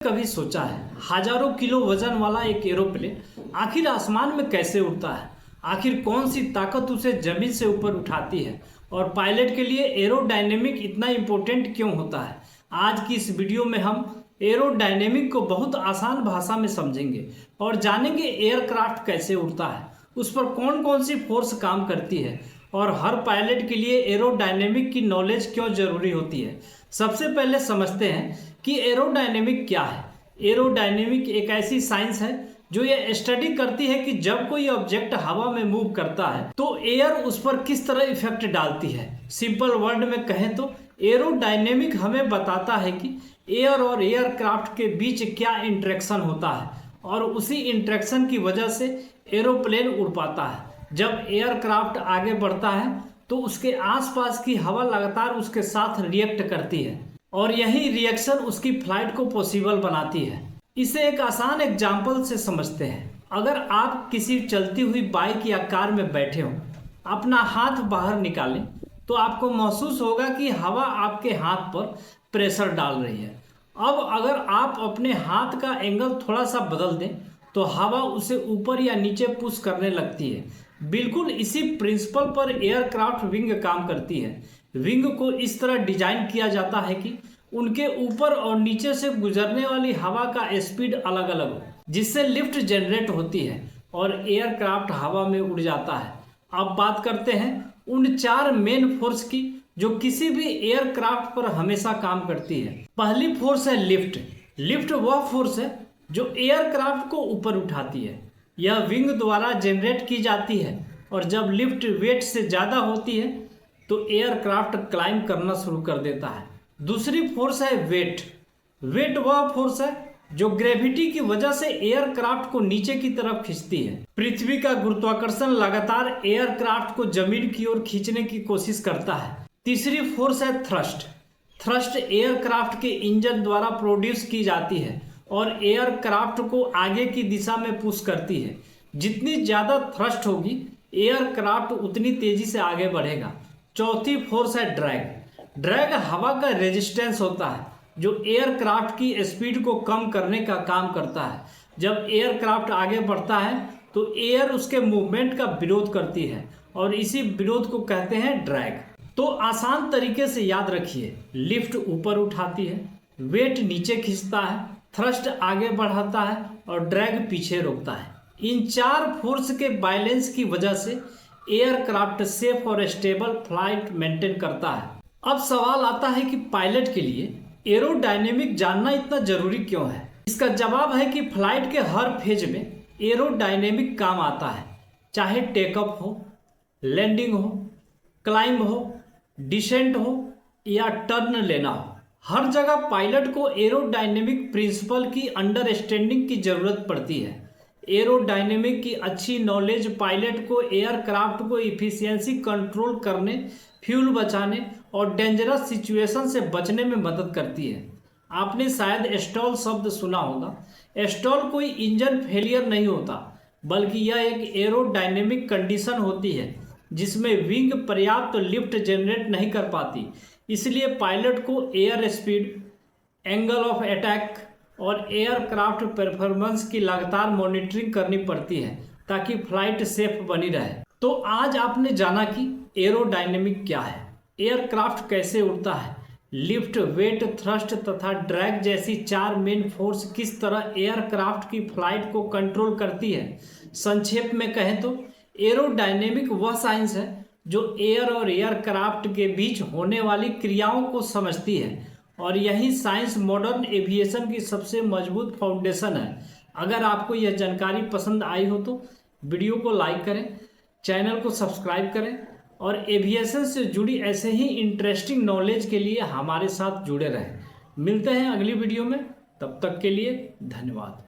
कभी सोचा है हजारों किलो वजन वाला एक एरोप्लेन आखिर आसमान में कैसे उड़ता है? आखिर कौन सी ताकत उसे जमीन से ऊपर उठाती है और पायलट के लिए एरोडायनेमिक इतना इम्पोर्टेंट क्यों होता है? आज की इस वीडियो में हम एरोडायनेमिक को बहुत आसान भाषा में समझेंगे और जानेंगे एयरक्राफ्ट कैसे उड़ता है, उस पर कौन कौन सी फोर्स काम करती है और हर पायलट के लिए एरोडायनेमिक की नॉलेज क्यों जरूरी होती है। सबसे पहले समझते हैं कि एरोडायनेमिक क्या है। एरोडायनेमिक एक ऐसी साइंस है जो ये स्टडी करती है कि जब कोई ऑब्जेक्ट हवा में मूव करता है तो एयर उस पर किस तरह इफेक्ट डालती है। सिंपल वर्ड में कहें तो एरोडायनेमिक हमें बताता है कि एयर और एयरक्राफ्ट के बीच क्या इंटरेक्शन होता है और उसी इंटरेक्शन की वजह से एरोप्लेन उड़ पाता है। जब एयरक्राफ्ट आगे बढ़ता है तो उसके आसपास की हवा लगातार उसके साथ रिएक्ट करती है और यही रिएक्शन उसकी फ्लाइट को पॉसिबल बनाती है। इसे एक आसान एग्जाम्पल से समझते हैं। अगर आप किसी चलती हुई बाइक या कार में बैठे हो, अपना हाथ बाहर निकालें तो आपको महसूस होगा कि हवा आपके हाथ पर प्रेशर डाल रही है। अब अगर आप अपने हाथ का एंगल थोड़ा सा बदल दें तो हवा उसे ऊपर या नीचे पुश करने लगती है। बिल्कुल इसी प्रिंसिपल पर एयरक्राफ्ट विंग काम करती है। विंग को इस तरह डिजाइन किया जाता है कि उनके ऊपर और नीचे से गुजरने वाली हवा का स्पीड अलग अलग हो, जिससे लिफ्ट जनरेट होती है और एयरक्राफ्ट हवा में उड़ जाता है। अब बात करते हैं उन चार मेन फोर्स की जो किसी भी एयरक्राफ्ट पर हमेशा काम करती है। पहली फोर्स है लिफ्ट। लिफ्ट वह फोर्स है जो एयरक्राफ्ट को ऊपर उठाती है। यह विंग द्वारा जनरेट की जाती है और जब लिफ्ट वेट से ज़्यादा होती है तो एयरक्राफ्ट क्लाइंब करना शुरू कर देता है। दूसरी फोर्स है वेट। वेट वह फोर्स है जो ग्रेविटी की वजह से एयरक्राफ्ट को नीचे की तरफ खींचती है। पृथ्वी का गुरुत्वाकर्षण लगातार एयरक्राफ्ट को जमीन की ओर खींचने की कोशिश करता है। तीसरी फोर्स है थ्रस्ट। थ्रस्ट एयरक्राफ्ट के इंजन द्वारा प्रोड्यूस की जाती है और एयरक्राफ्ट को आगे की दिशा में पुश करती है। जितनी ज़्यादा थ्रस्ट होगी एयरक्राफ्ट उतनी तेजी से आगे बढ़ेगा। चौथी फोर्स है ड्रैग। ड्रैग हवा का रेजिस्टेंस होता है जो एयरक्राफ्ट की स्पीड को कम करने का काम करता है। जब एयरक्राफ्ट आगे बढ़ता है तो एयर उसके मूवमेंट का विरोध करती है और इसी विरोध को कहते हैं ड्रैग। तो आसान तरीके से याद रखिए, लिफ्ट ऊपर उठाती है, वेट नीचे खींचता है, थ्रस्ट आगे बढ़ाता है और ड्रैग पीछे रोकता है। इन चार फोर्स के बैलेंस की वजह से एयरक्राफ्ट सेफ और स्टेबल फ्लाइट मेंटेन करता है। अब सवाल आता है कि पायलट के लिए एरोडायनेमिक जानना इतना जरूरी क्यों है? इसका जवाब है कि फ्लाइट के हर फेज में एरोडायनेमिक काम आता है। चाहे टेकअप हो, लैंडिंग हो, क्लाइंब हो, डिसेंट हो या टर्न लेना हो, हर जगह पायलट को एरोडायनेमिक प्रिंसिपल की अंडरस्टैंडिंग की जरूरत पड़ती है। एरोडायनेमिक की अच्छी नॉलेज पायलट को एयरक्राफ्ट को इफिशियंसी कंट्रोल करने, फ्यूल बचाने और डेंजरस सिचुएशन से बचने में मदद करती है। आपने शायद स्टॉल शब्द सुना होगा। स्टॉल कोई इंजन फेलियर नहीं होता, बल्कि यह एक एरोडायनेमिक कंडीशन होती है जिसमें विंग पर्याप्त लिफ्ट जनरेट नहीं कर पाती। इसलिए पायलट को air speed, angle of attack और एयरक्राफ्ट परफॉर्मेंस की लगातार मॉनिटरिंग करनी पड़ती है ताकि फ्लाइट सेफ बनी रहे। तो आज आपने जाना कि एरोडायनेमिक क्या है, एयरक्राफ्ट कैसे उड़ता है, लिफ्ट, वेट, थ्रस्ट तथा ड्रैग जैसी चार मेन फोर्स किस तरह एयरक्राफ्ट की फ्लाइट को कंट्रोल करती है। संक्षेप में कहें तो एरोडायनेमिक वह साइंस है जो एयर और एयरक्राफ्ट के बीच होने वाली क्रियाओं को समझती है और यही साइंस मॉडर्न एविएशन की सबसे मजबूत फाउंडेशन है। अगर आपको यह जानकारी पसंद आई हो तो वीडियो को लाइक करें, चैनल को सब्सक्राइब करें और एविएशन से जुड़ी ऐसे ही इंटरेस्टिंग नॉलेज के लिए हमारे साथ जुड़े रहें। मिलते हैं अगली वीडियो में, तब तक के लिए धन्यवाद।